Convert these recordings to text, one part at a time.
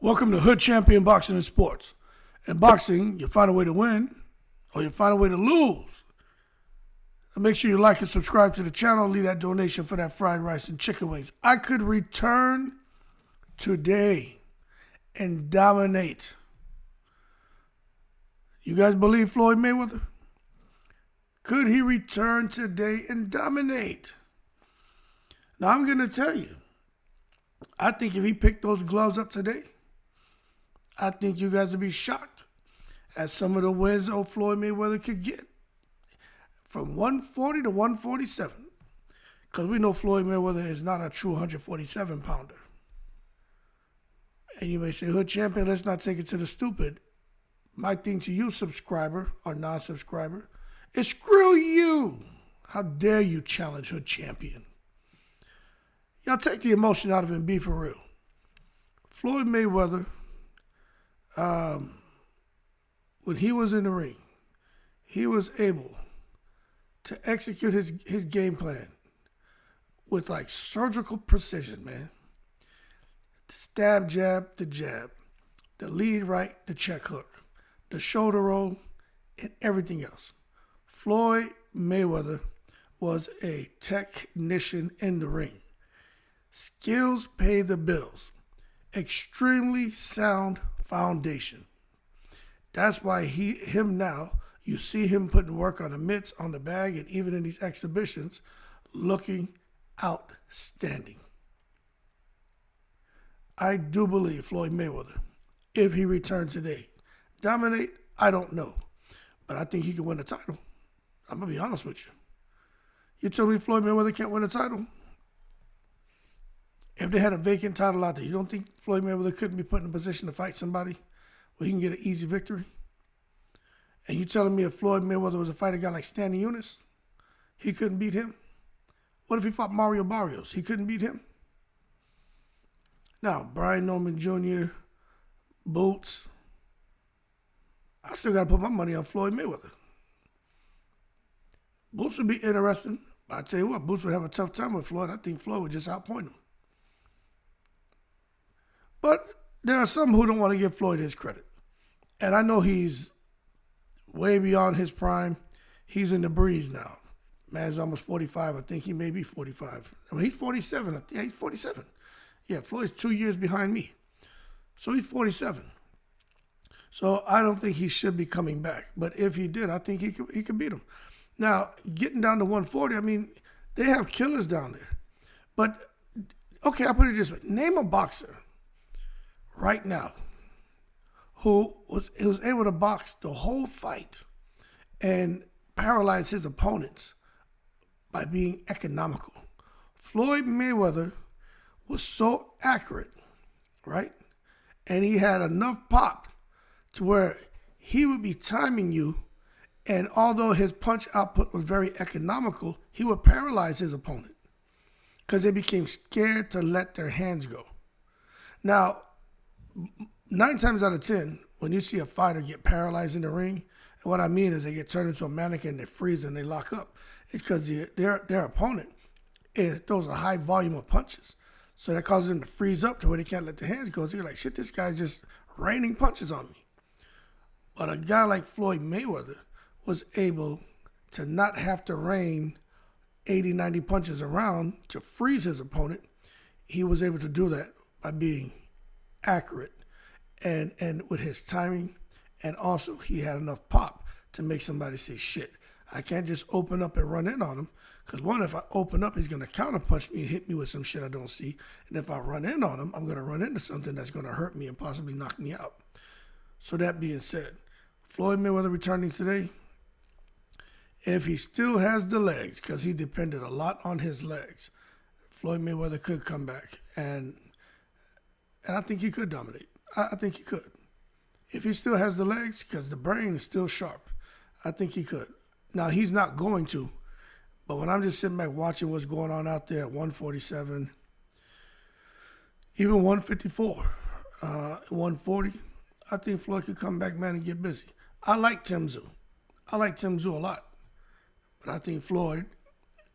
Welcome to Hood Champion Boxing and Sports. In boxing, you find a way to win or you find a way to lose. And make sure you like and subscribe to the channel. Leave that donation for that fried rice and chicken wings. I could return today and dominate. You guys believe Floyd Mayweather? Could he return today and dominate? Now, I'm going to tell you, I think if he picked those gloves up today, I think you guys would be shocked at some of the wins old Floyd Mayweather could get from 140 to 147. Because we know Floyd Mayweather is not a true 147-pounder. And you may say, Hood Champion, let's not take it to the stupid. My thing to you, subscriber or non-subscriber, is screw you. How dare you challenge Hood Champion? Y'all take the emotion out of it and be for real. Floyd Mayweather, when he was in the ring, he was able to execute his game plan with like surgical precision, man. The stab, jab, the jab, the lead right, the check hook, the shoulder roll, and everything else. Floyd Mayweather was a technician in the ring. Skills pay the bills. Extremely sound foundation. That's why him now, you see him putting work on the mitts, on the bag, and even in these exhibitions, looking outstanding. I do believe Floyd Mayweather, if he returned today, dominate, I don't know. But I think he can win a title. I'm going to be honest with you. You tell me Floyd Mayweather can't win a title? If they had a vacant title out there, you don't think Floyd Mayweather couldn't be put in a position to fight somebody where he can get an easy victory? And you telling me if Floyd Mayweather was a fighter guy like Stanley Eunice, he couldn't beat him? What if he fought Mario Barrios? He couldn't beat him? Now, Brian Norman Jr., Boots, I still got to put my money on Floyd Mayweather. Boots would be interesting. But I tell you what, Boots would have a tough time with Floyd. I think Floyd would just outpoint him. But there are some who don't want to give Floyd his credit. And I know he's way beyond his prime. He's in the breeze now. Man's almost 45. I think he may be 45. I mean, he's 47. Yeah, he's 47. Yeah, Floyd's 2 years behind me. So he's 47. So I don't think he should be coming back. But if he did, I think he could beat him. Now, getting down to 140, I mean, they have killers down there. But, okay, I'll put it this way. Name a boxer right now who was able to box the whole fight and paralyze his opponents by being economical. Floyd Mayweather was so accurate, right? And he had enough pop to where he would be timing you, and although his punch output was very economical, he would paralyze his opponent because they became scared to let their hands go. Now, 9 times out of 10, when you see a fighter get paralyzed in the ring, and what I mean is they get turned into a mannequin, they freeze and they lock up, it's because their opponent throws a high volume of punches. So that causes them to freeze up to where they can't let their hands go. So you're like, shit, this guy's just raining punches on me. But a guy like Floyd Mayweather was able to not have to rain 80, 90 punches around to freeze his opponent. He was able to do that by being accurate and with his timing, and also he had enough pop to make somebody say, shit, I can't just open up and run in on him, because one, if I open up, he's going to counterpunch me and hit me with some shit I don't see, and if I run in on him, I'm going to run into something that's going to hurt me and possibly knock me out. So that being said, Floyd Mayweather returning today, if he still has the legs, because he depended a lot on his legs, Floyd Mayweather could come back, and I think he could dominate. I think he could. If he still has the legs, because the brain is still sharp, I think he could. Now, he's not going to, but when I'm just sitting back watching what's going on out there at 147, even 154, 140, I think Floyd could come back, man, and get busy. I like Tim Tszyu. I like Tim Tszyu a lot. But I think Floyd,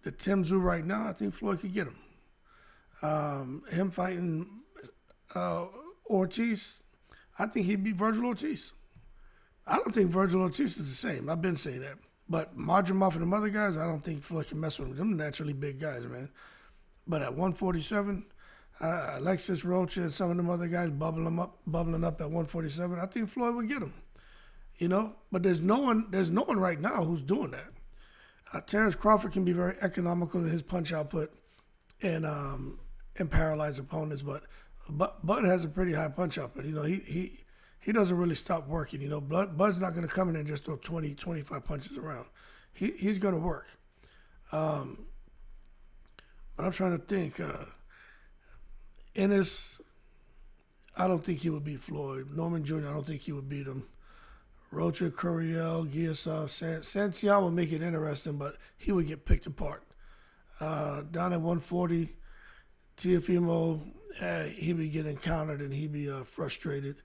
the Tim Tszyu right now, I think Floyd could get him. Him fighting Ortiz, I think he'd beat Virgil Ortiz. I don't think Virgil Ortiz is the same. I've been saying that. But Madrimov and them other guys, I don't think Floyd can mess with them. Them naturally big guys, man. But at 147, Alexis Rocha and some of them other guys bubbling up at 147, I think Floyd would get him. You know, but there's no one right now who's doing that. Terrence Crawford can be very economical in his punch output and paralyze opponents, but Bud has a pretty high punch output. You know, he doesn't really stop working. You know, Bud's not going to come in and just throw 20, 25 punches around. He's going to work. But I'm trying to think. Ennis, I don't think he would beat Floyd. Norman Jr., I don't think he would beat him. Rocha, Curiel, Giasov, Santiago would make it interesting, but he would get picked apart. Down at 140, Teofimo, he'd be getting countered and he'd be frustrated.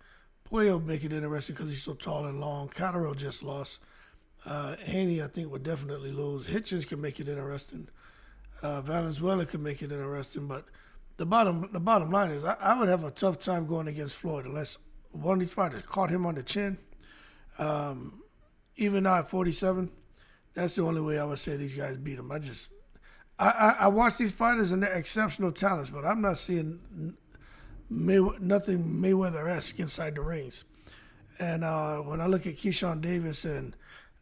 Puello would make it interesting because he's so tall and long. Catterall just lost. Haney, I think, would definitely lose. Hitchens could make it interesting. Valenzuela could make it interesting, but the bottom line is I would have a tough time going against Floyd unless one of these fighters caught him on the chin. Even now at 47, that's the only way I would say these guys beat him. I watch these fighters and they're exceptional talents, but I'm not seeing nothing Mayweather-esque inside the rings. And when I look at Keyshawn Davis, and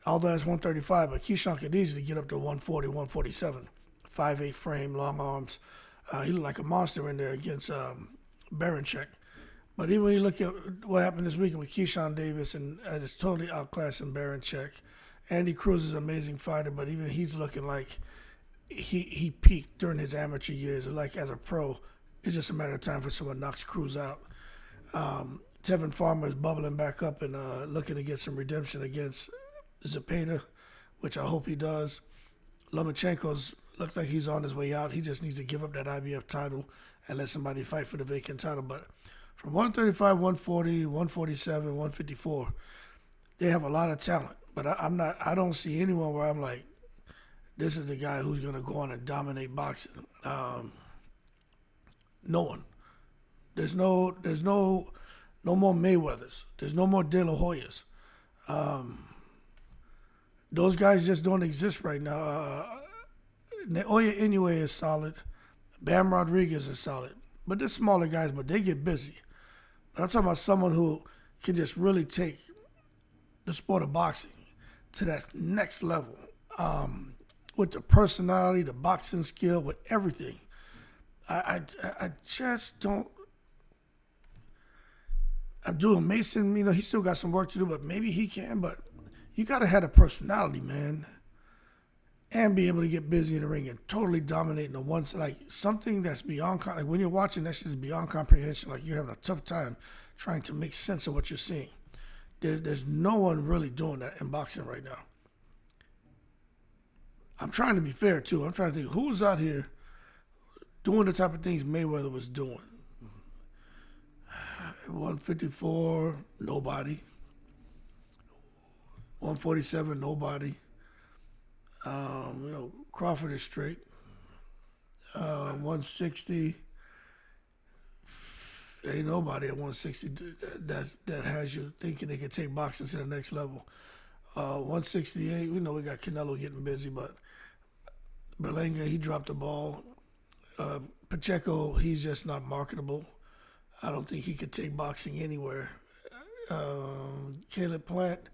although that's 135, but Keyshawn could easily get up to 140, 147. 5'8" frame, long arms. He looked like a monster in there against Baranchek. But even when you look at what happened this weekend with Keyshawn Davis, and it's totally outclassing Baranchek. Andy Cruz is an amazing fighter, but even he's looking like he peaked during his amateur years. Like as a pro, it's just a matter of time for someone knocks Cruz out. Tevin Farmer is bubbling back up and looking to get some redemption against Zepeda, which I hope he does. Lomachenko's looks like he's on his way out. He just needs to give up that IBF title and let somebody fight for the vacant title. But from 135, 140, 147, 154, they have a lot of talent. But I don't see anyone where I'm like, this is the guy who's going to go on and dominate boxing. No one. There's no more Mayweathers. There's no more De La Hoyas. Those guys just don't exist right now. Naoya Inoue is solid. Bam Rodriguez is solid. But they're smaller guys, but they get busy. But I'm talking about someone who can just really take the sport of boxing to that next level. With the personality, the boxing skill, with everything. I just don't. Abdullah Mason, you know, he still got some work to do, but maybe he can. But you got to have a personality, man. And be able to get busy in the ring and totally dominate in the one, like something that's beyond, like when you're watching, that shit is beyond comprehension. Like you're having a tough time trying to make sense of what you're seeing. There's no one really doing that in boxing right now. I'm trying to be fair too. I'm trying to think who's out here doing the type of things Mayweather was doing. 154, nobody. 147, nobody. Crawford is straight. 160, ain't nobody at 160 that has you thinking they can take boxing to the next level. 168, we know we got Canelo getting busy, but Berlanga, he dropped the ball. Pacheco, he's just not marketable. I don't think he could take boxing anywhere. Caleb Plant,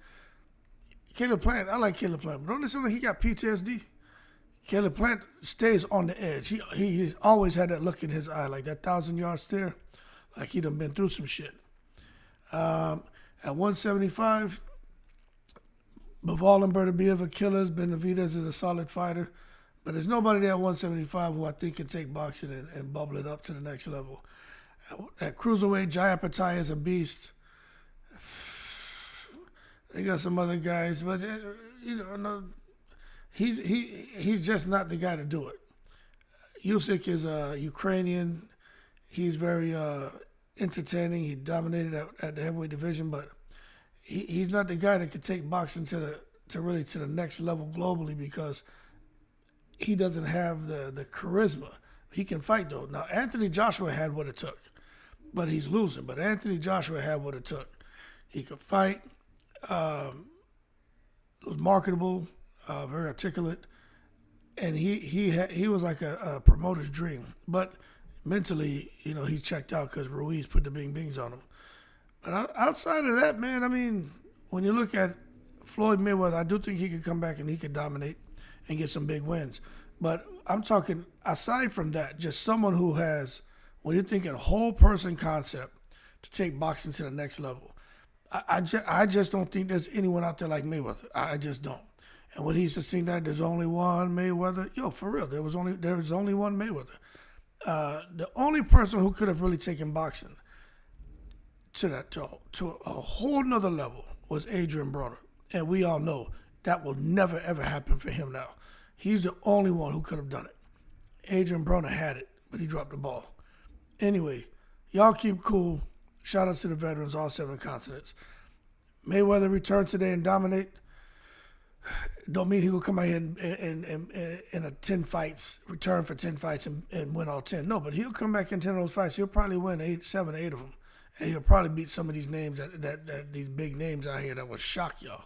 I like Caleb Plant, but don't listen to him, he got PTSD. Caleb Plant stays on the edge. He's always had that look in his eye, like that 1,000-yard stare, like he done been through some shit. At 175, Bivol and Bernabieva are killers. Benavidez is a solid fighter. But there's nobody there at 175 who I think can take boxing and bubble it up to the next level. At cruiserweight, Jaya Pattaya is a beast. They got some other guys, but he's just not the guy to do it. Usyk is a Ukrainian. He's very entertaining. He dominated at the heavyweight division, but he's not the guy that could take boxing to the next level globally because he doesn't have the charisma. He can fight though. Now Anthony Joshua had what it took. but he's losing. But Anthony Joshua had what it took. He could fight, was marketable, very articulate, and he was like a promoter's dream. But mentally, he checked out because Ruiz put the bing bings on him. But outside of that, man, I mean, when you look at Floyd Mayweather, I do think he could come back and he could dominate and get some big wins. But I'm talking aside from that, just someone who has, when you're thinking whole person concept to take boxing to the next level. I just don't think there's anyone out there like Mayweather. I just don't. And when he's just seen that there's only one Mayweather, for real, there was only one Mayweather. The only person who could have really taken boxing to a whole nother level was Adrian Broner, and we all know that will never ever happen for him now. He's the only one who could have done it. Adrian Broner had it, but he dropped the ball. Anyway, y'all keep cool. Shout out to the veterans, all 7 continents. Mayweather return today and dominate. Don't mean he will come out here in a 10 fights, return for 10 fights and win all 10. No, but he'll come back in 10 of those fights. He'll probably win 7 or 8 of them. And he'll probably beat some of these names that these big names out here that will shock y'all.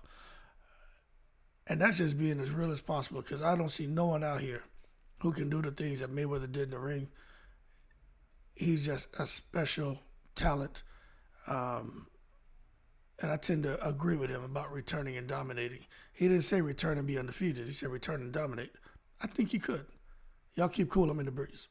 And that's just being as real as possible because I don't see no one out here who can do the things that Mayweather did in the ring. He's just a special talent. And I tend to agree with him about returning and dominating. He didn't say return and be undefeated. He said return and dominate. I think he could. Y'all keep cool. I'm in the breeze.